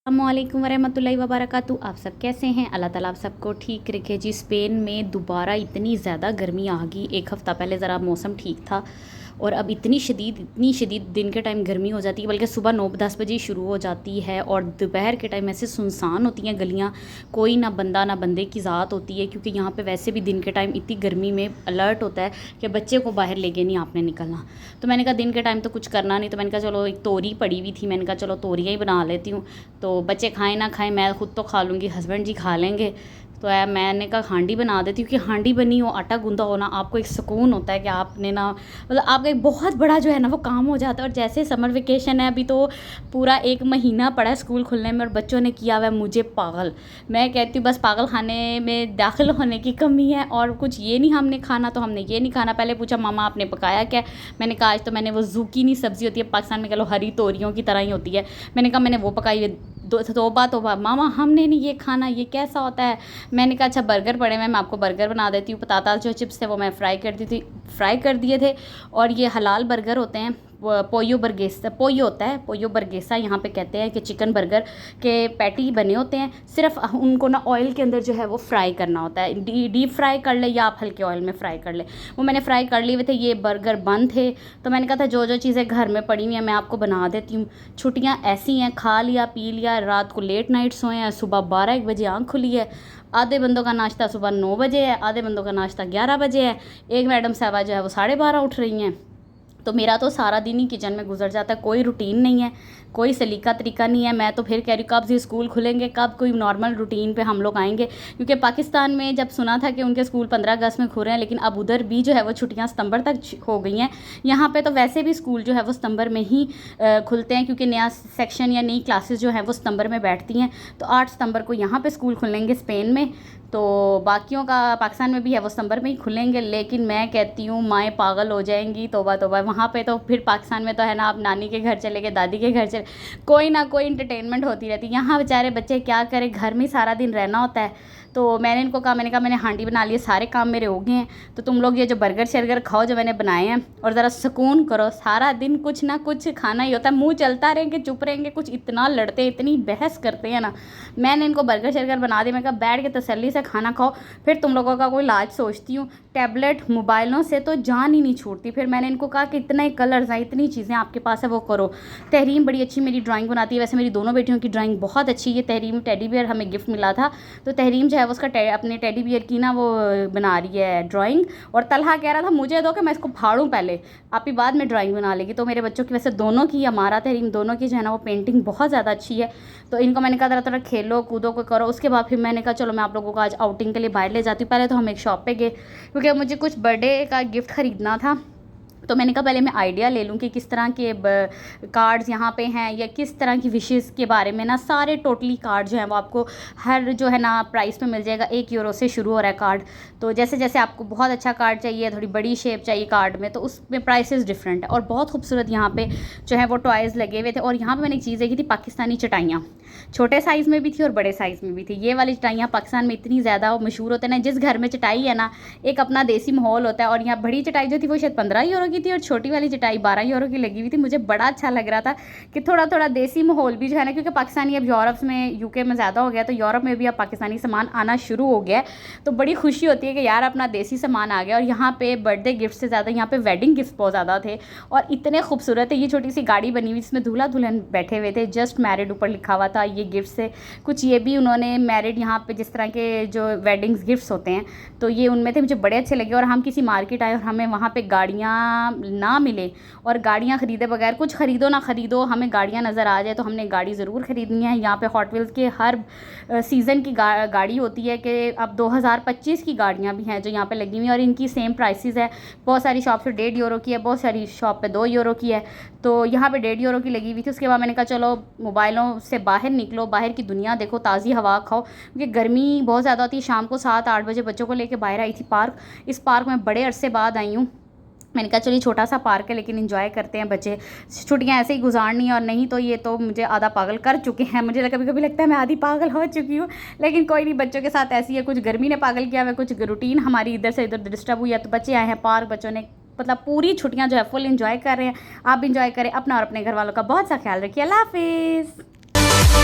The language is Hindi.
अस्सलामुअलैकुम वरहमतुल्लाहि वबरकातुहू। आप सब कैसे हैं? अल्लाह ताला आप सबको ठीक रखे जी। स्पेन में दोबारा इतनी ज़्यादा गर्मी आ गई। एक हफ़्ता पहले ज़रा मौसम ठीक था और अब इतनी शदीद दिन के टाइम गर्मी हो जाती है, बल्कि सुबह 9-10 बजे ही शुरू हो जाती है और दोपहर के टाइम ऐसे सुनसान होती हैं गलियाँ, कोई ना बंदा ना बंदे की ज़ात होती है, क्योंकि यहाँ पे वैसे भी दिन के टाइम इतनी गर्मी में अलर्ट होता है कि बच्चे को बाहर लेके नहीं आपने निकलना। तो मैंने कहा दिन के टाइम तो कुछ करना नहीं, तो मैंने कहा चलो एक तोरी पड़ी हुई थी, मैंने कहा चलो तोरियाँ ही बना लेती हूँ। तो बच्चे खाएँ ना खाएँ, मैं ख़ुद तो खा लूँगी, हस्बैंड जी खा लेंगे। तो मैंने कहा हांडी बना देती हूँ कि हांडी बनी हो, आटा गूंदा हो ना, आपको एक सुकून होता है कि आपने ना मतलब आपका एक बहुत बड़ा जो है ना वो काम हो जाता है। और जैसे समर वेकेशन है, अभी तो पूरा 1 महीना पड़ा है स्कूल खुलने में और बच्चों ने किया हुआ है मुझे पागल। मैं कहती हूँ बस पागल खाने में दाखिल होने की कमी है और कुछ ये नहीं हमने खाना तो हमने ये नहीं खाना। पहले पूछा मामा आपने पकाया क्या? मैंने कहा आज तो मैंने वो ज़ुकीनी सब्ज़ी होती है पाकिस्तान में, कह लो हरी तोरियों की तरह ही होती है, मैंने कहा मैंने वो पकाई है। तोबा मामा हमने नहीं ये खाना, ये कैसा होता है? मैंने कहा अच्छा बर्गर पड़े हैं, मैं आपको बर्गर बना देती हूँ। पताता जो चिप्स थे वो मैं फ्राई कर दिए थे। और ये हलाल बर्गर होते हैं, पोयो होता है, पोयो बर्गेसा यहाँ पे कहते हैं कि चिकन बर्गर के पैटी बने होते हैं। सिर्फ उनको ना ऑयल के अंदर जो है वो फ्राई करना होता है, डीप फ्राई कर ले या आप हल्के ऑयल में फ्राई कर ले। वो मैंने फ्राई कर लिए हुए थे। ये बर्गर बंद थे तो मैंने कहा था जो जो चीज़ें घर में पड़ी हुई हैं मैं आपको बना देती हूँ। छुट्टियाँ ऐसी हैं, खा लिया पी लिया, रात को लेट नाइट सोए हैं, सुबह 12-1 बजे आँख खुली है। आधे बंदों का नाश्ता सुबह 9 बजे है, आधे बंदों का नाश्ता 11 बजे है। एक मैडम साहबा जो है वो 12:30 उठ रही हैं। तो मेरा तो सारा दिन ही किचन में गुजर जाता है, कोई रूटीन नहीं है, कोई सलीका तरीका नहीं है। मैं तो फिर कह रही हूँ कब से स्कूल खुलेंगे, कब कोई नॉर्मल रूटीन पे हम लोग आएंगे। क्योंकि पाकिस्तान में जब सुना था कि उनके स्कूल 15 अगस्त में खुल रहे हैं, लेकिन अब उधर भी जो है वो छुट्टियाँ सितंबर तक हो गई हैं। यहाँ पे तो वैसे भी स्कूल जो है वो सितंबर में ही खुलते हैं, क्योंकि नया सेक्शन या नई क्लासेस जो हैं वो सितंबर में बैठती हैं। तो 8 सितंबर को यहाँ पर स्कूल खुलेंगे स्पेन में, तो बाकियों का पाकिस्तान में भी है वो सितंबर में ही खुलेंगे। लेकिन मैं कहती हूँ माएँ पागल हो जाएंगी, तौबा तौबा। वहाँ पे तो फिर पाकिस्तान में तो है ना, आप नानी के घर चले गए, दादी के घर चले, कोई ना कोई इंटरटेनमेंट होती रहती है। यहाँ बेचारे बच्चे क्या करें, घर में ही सारा दिन रहना होता है। तो मैंने इनको कहा, मैंने हांडी बना ली, सारे काम मेरे हो गए हैं, तो तुम लोग ये जो बर्गर शर्गर खाओ जो मैंने बनाए हैं और ज़रा सुकून करो। सारा दिन कुछ ना कुछ खाना ही होता है, मुँह चलता रहेंगे, चुप रहेंगे, कुछ इतना लड़ते हैं, इतनी बहस करते हैं ना। मैंने इनको बर्गर शर्गर बना दिया, मैं कहा बैठ के तसल्ली से खाना खाओ, फिर तुम लोगों का कोई इलाज सोचती हूँ। टैबलेट मोबाइलों से तो जान ही नहीं छूटती। फिर मैंने इनको कहा कि इतने कलर्स हैं, इतनी चीज़ें आपके पास है, वो करो। तहरीम बड़ी अच्छी मेरी ड्राइंग बनाती है, वैसे मेरी दोनों बेटियों की ड्राइंग बहुत अच्छी है। तहरीम टेडी बियर हमें गिफ्ट मिला था, तो तहरीम जो है वो उसका अपने टेडी बियर की ना वो बना रही है ड्राइंग। और तलहा कह रहा था मुझे दो कि मैं इसको फाड़ूं पहले, आप ही बाद में ड्राइंग बना लेगी। तो मेरे बच्चों की वैसे दोनों की, हमारा तहरीम दोनों की जो है ना वो पेंटिंग बहुत ज़्यादा अच्छी है। तो इनको मैंने कहा थोड़ा खेलो कूदो को करो। उसके बाद फिर मैंने कहा चलो मैं आप लोगों को आज आउटिंग के लिए बाहर ले जाती हूँ। पहले तो हम एक शॉप पे गए, क्योंकि मुझे कुछ बर्थडे का गिफ्ट ख़रीदना था। तो मैंने कहा पहले मैं आइडिया ले लूँ कि किस तरह के कार्ड्स यहाँ पे हैं, या किस तरह की विशेज़ के बारे में ना। सारे टोटली कार्ड जो हैं वो आपको हर जो है ना प्राइस पे मिल जाएगा। 1 यूरो से शुरू हो रहा है कार्ड। तो जैसे जैसे आपको बहुत अच्छा कार्ड चाहिए, थोड़ी बड़ी शेप चाहिए कार्ड में, तो उसमें प्राइसेस डिफरेंट है। और बहुत खूबसूरत यहाँ पे जो है वो टॉयज़ लगे हुए थे। और यहाँ पर मैंने एक चीज़ देखी थी, पाकिस्तानी चटाइयाँ, छोटे साइज़ में भी थी और बड़े साइज़ में भी थी। ये वाली चटाइयाँ पाकिस्तान में इतनी ज़्यादा मशहूर होते हैं ना, जिस घर में चटाई है ना एक अपना देसी माहौल होता है। और यहाँ बड़ी चटाई जो थी वो शायद 15 यूरो की थी और छोटी वाली चटाई 12 यूरो की लगी हुई थी। मुझे बड़ा अच्छा लग रहा था कि थोड़ा थोड़ा देसी माहौल भी जो है ना, क्योंकि पाकिस्तानी अब यूरोप में, यूके में ज़्यादा हो गया, तो यूरोप में भी अब पाकिस्तानी सामान आना शुरू हो गया है। तो बड़ी खुशी होती है कि यार अपना देसी सामान आ गया। और यहाँ पे बर्थडे गिफ्ट से ज़्यादा यहाँ पे वेडिंग गिफ्ट बहुत ज़्यादा थे और इतने खूबसूरत है। ये छोटी सी गाड़ी बनी हुई जिसमें दूल्हा दुल्हन बैठे हुए थे, जस्ट मैरिड ऊपर लिखा हुआ था। ये गिफ्ट से कुछ ये भी उन्होंने मैरिड यहाँ पे जिस तरह के जो वेडिंग्स गिफ्ट्स होते हैं तो ये उनमें थे, मुझे बड़े अच्छे लगे। और हम किसी मार्केट आए और हमें वहाँ पे गाड़ियाँ ना मिले, और गाड़ियाँ ख़रीदे बगैर, कुछ ख़रीदो ना ख़रीदो हमें गाड़ियाँ नज़र आ जाए तो हमने गाड़ी ज़रूर ख़रीदनी है। यहाँ पे हॉट व्हील्स के हर सीज़न की गाड़ी होती है कि अब 2025 की गाड़ियाँ भी हैं जो यहाँ पे लगी हुई हैं और इनकी सेम प्राइसेस है। बहुत सारी शॉप पे 1.5 यूरो की है, बहुत सारी शॉप पे 2 यूरो की है। तो यहाँ पे 1.5 यूरो की लगी हुई थी। उसके बाद मैंने कहा चलो मोबाइलों से बाहर निकलो, बाहर की दुनिया देखो, ताज़ी हवा खाओ, क्योंकि गर्मी बहुत ज़्यादा होती है। शाम को 7-8 बजे बच्चों को लेकर बाहर आई थी पार्क। इस पार्क में बड़े अरसे बाद आई हूँ। मैंने कहा चलिए छोटा सा पार्क है लेकिन एंजॉय करते हैं, बच्चे छुट्टियां ऐसे ही गुजारनी है। और नहीं तो ये तो मुझे आधा पागल कर चुके हैं। मुझे कभी कभी लगता है मैं आधी पागल हो चुकी हूँ, लेकिन कोई नहीं, बच्चों के साथ ऐसी है। कुछ गर्मी ने पागल किया हुआ, कुछ रूटीन हमारी इधर से इधर डिस्टर्ब हुई है। तो बच्चे आए हैं पार्क, बच्चों ने मतलब पूरी छुट्टियां जो है फुल एंजॉय कर रहे हैं। आप इंजॉय करें, अपना और अपने घर वालों का बहुत सा ख्याल रखिए। अल्लाह हाफिज़।